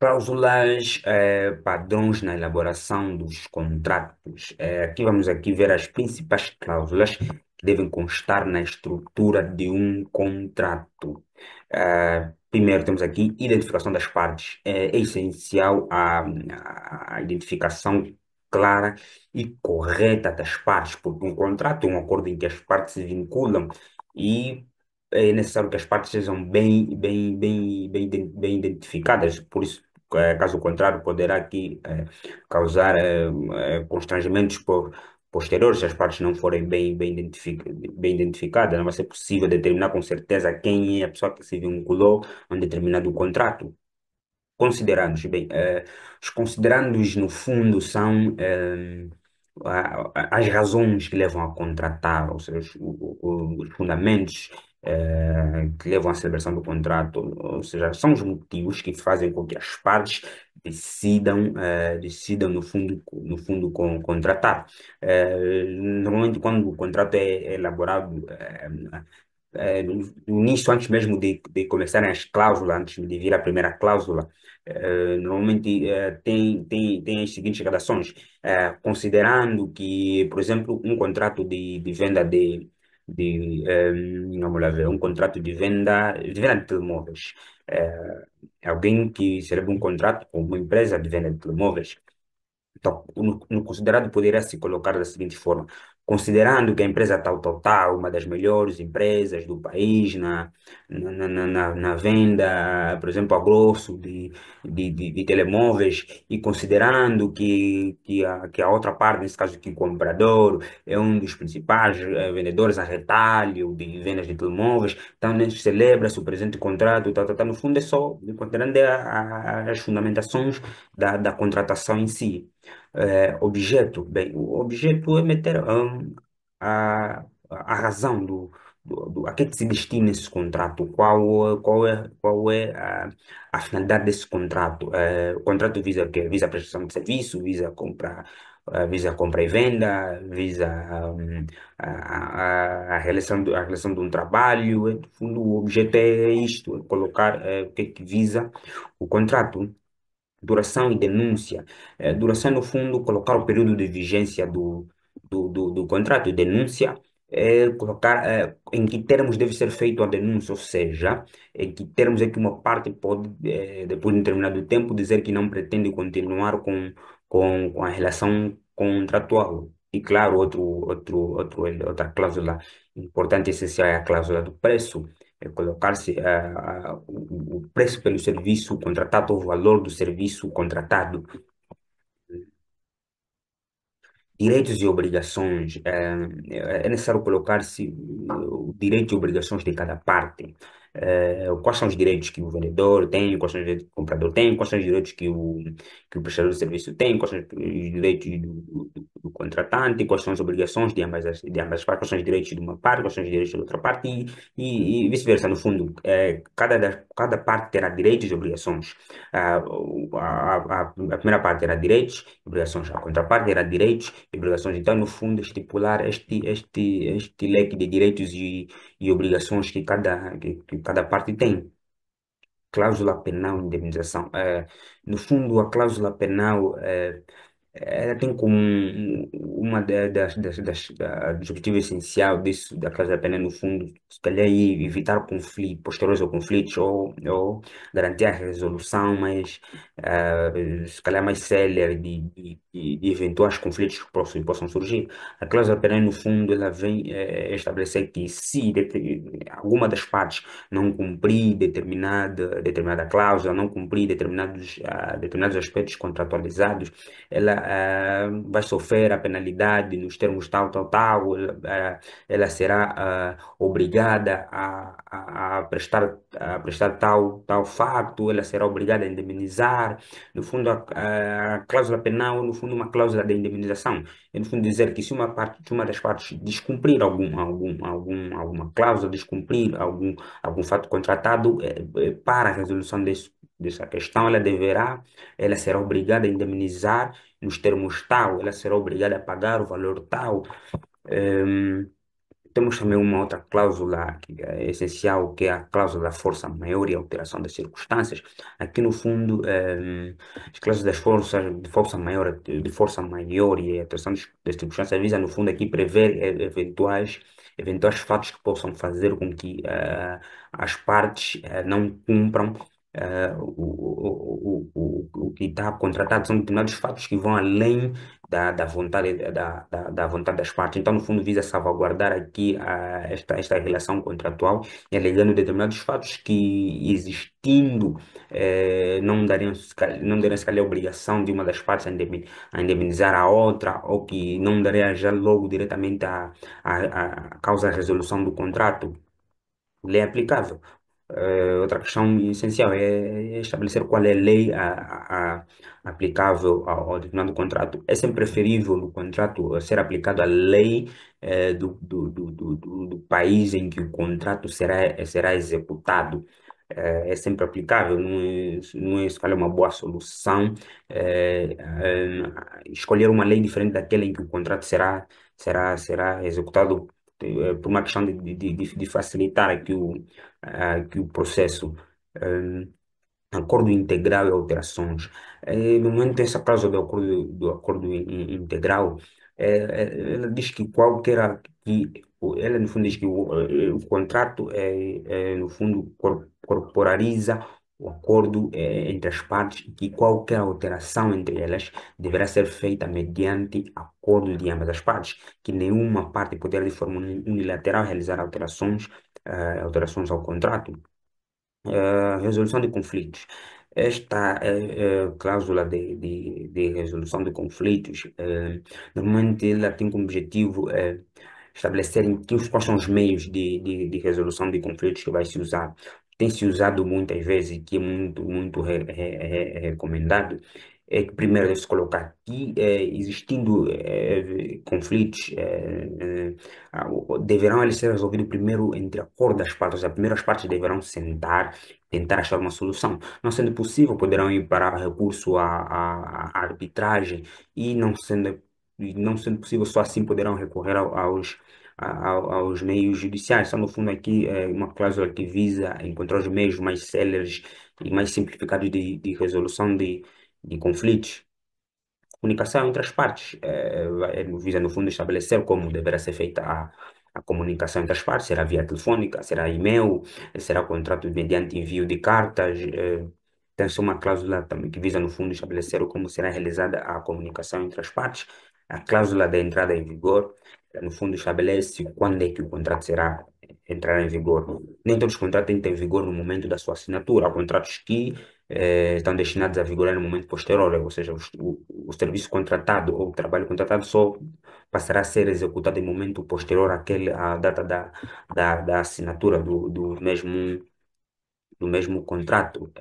Cláusulas, padrões na elaboração dos contratos. Aqui vamos aqui ver as principais cláusulas que devem constar na estrutura de um contrato. Primeiro temos aqui identificação das partes. É essencial a identificação clara e correta das partes, porque um contrato é um acordo em que as partes se vinculam e é necessário que as partes sejam bem identificadas. Por isso, caso contrário, poderá aqui causar constrangimentos posteriores se as partes não forem bem identificadas. Não vai ser possível determinar com certeza quem é a pessoa que se vinculou a um determinado contrato. Considerandos, bem, os considerandos, no fundo, são as razões que levam a contratar, ou seja, os fundamentos que levam à celebração do contrato, ou seja, são os motivos que fazem com que as partes decidam no fundo, contratar. Normalmente, quando o contrato é elaborado, no início, antes mesmo de começarem as cláusulas, antes de vir a primeira cláusula, normalmente tem as seguintes redações, considerando que, por exemplo, um contrato de venda vamos lá ver, um contrato de venda de telemóveis. Alguém que celebra um contrato com uma empresa de venda de telemóveis, então, no considerado poderia se colocar da seguinte forma: considerando que a empresa tal, tal, tal, uma das melhores empresas do país na venda, por exemplo, a grosso de telemóveis, e considerando que a outra parte, nesse caso aqui, o comprador, é um dos principais vendedores a retalho de vendas de telemóveis, então celebra-se o presente contrato, tal, tal, tal. No fundo, é só considerando as fundamentações da contratação em si. Objeto, bem, o objeto é meter a razão a que se destina esse contrato, qual é a finalidade desse contrato. O contrato visa o quê? Visa a prestação de serviço, visa compra e venda, visa a realização de um trabalho. No fundo, o objeto é isto, é colocar o que é que visa o contrato. Duração e denúncia. Duração, no fundo, colocar o período de vigência do contrato. E denúncia é colocar em que termos deve ser feita a denúncia, ou seja, em que termos é que uma parte pode, depois de um determinado tempo, dizer que não pretende continuar com a relação contratual. E, claro, outra cláusula importante e essencial é a cláusula do preço, é colocar-se o preço pelo serviço contratado, o valor do serviço contratado. Direitos e obrigações. É necessário colocar-se o direito e obrigações de cada parte. Quais são os direitos que o vendedor tem, quais são os direitos que o comprador tem, quais são os direitos que o prestador de serviço tem, quais são os direitos do contratante, quais são as obrigações de ambas as partes, quais são os direitos de uma parte, quais são os direitos da outra parte e vice-versa. No fundo, cada parte terá direitos e obrigações. A primeira parte terá direitos e obrigações, a contraparte terá direitos e obrigações. Então, no fundo, estipular este leque de direitos e obrigações que cada parte tem. Cláusula penal e indemnização. No fundo, a cláusula penal ela tem como uma dos objetivos essenciais disso, da cláusula penal, no fundo, se calhar evitar conflitos, posteriores ou conflitos, ou garantir a resolução se calhar mais célere de eventuais conflitos que possam surgir. A cláusula penal, no fundo, ela vem estabelecer que se alguma das partes não cumprir determinada cláusula, não cumprir determinados aspectos contratualizados, ela vai sofrer a penalidade nos termos tal, tal, tal, ela será obrigada a prestar tal fato, ela será obrigada a indemnizar. No fundo, a cláusula penal, no fundo, uma cláusula de indemnização. É, no fundo, dizer que se uma das partes descumprir alguma cláusula, descumprir algum fato contratado, para a resolução dessa questão, ela será obrigada a indemnizar nos termos tal, ela será obrigada a pagar o valor tal. Ehm, temos também uma outra cláusula que é essencial, que é a cláusula da força maior e alteração das circunstâncias. Aqui, no fundo, as cláusulas das forças, de força maior e alteração das circunstâncias visa, no fundo, aqui prever eventuais fatos que possam fazer com que as partes não cumpram o que está contratado. São determinados fatos que vão além da vontade, da vontade das partes. Então, no fundo, visa salvaguardar aqui esta relação contratual e alegando determinados fatos que, existindo, não dariam se calhar a obrigação de uma das partes a indemnizar a outra, ou que não daria já logo diretamente a causa da resolução do contrato, lei aplicável. Outra questão essencial é estabelecer qual é a lei aplicável ao determinado contrato. É sempre preferível no contrato ser aplicado a lei do país em que o contrato será executado. É sempre aplicável, não é se calhar uma boa solução escolher uma lei diferente daquela em que o contrato será executado por uma questão de facilitar aqui o processo. eh, Acordo integral e alterações. No momento dessa cláusula do acordo integral, ela diz que ela no fundo diz que o contrato no fundo corporariza o acordo entre as partes, e que qualquer alteração entre elas deverá ser feita mediante acordo de ambas as partes, que nenhuma parte poderá de forma unilateral realizar alterações ao contrato. Resolução de conflitos. Esta cláusula de resolução de conflitos, normalmente ela tem como objetivo estabelecer quais são os meios de resolução de conflitos que vai se usar. Tem se usado muitas vezes, que é muito, muito recomendado, é que primeiro deve-se colocar que, existindo conflitos, deverão eles ser resolvidos primeiro entre acordo das partes. As primeiras partes deverão sentar, tentar achar uma solução. Não sendo possível, poderão ir para recurso à arbitragem, e não sendo possível, só assim poderão recorrer aos meios judiciais. Então, no fundo, aqui é uma cláusula que visa encontrar os meios mais céleres e mais simplificados de resolução de conflitos. Comunicação entre as partes. Visa, no fundo, estabelecer como deverá ser feita a comunicação entre as partes. Será via telefônica, será e-mail, será contrato mediante envio de cartas. Tem-se uma cláusula também que visa, no fundo, estabelecer como será realizada a comunicação entre as partes. A cláusula da entrada em vigor, no fundo, estabelece quando é que o contrato entrará em vigor. Nem todos os contratos têm que ter vigor no momento da sua assinatura. Há contratos que estão destinados a vigorar no momento posterior, ou seja, o serviço contratado ou o trabalho contratado só passará a ser executado em momento posterior à data da assinatura do mesmo contrato.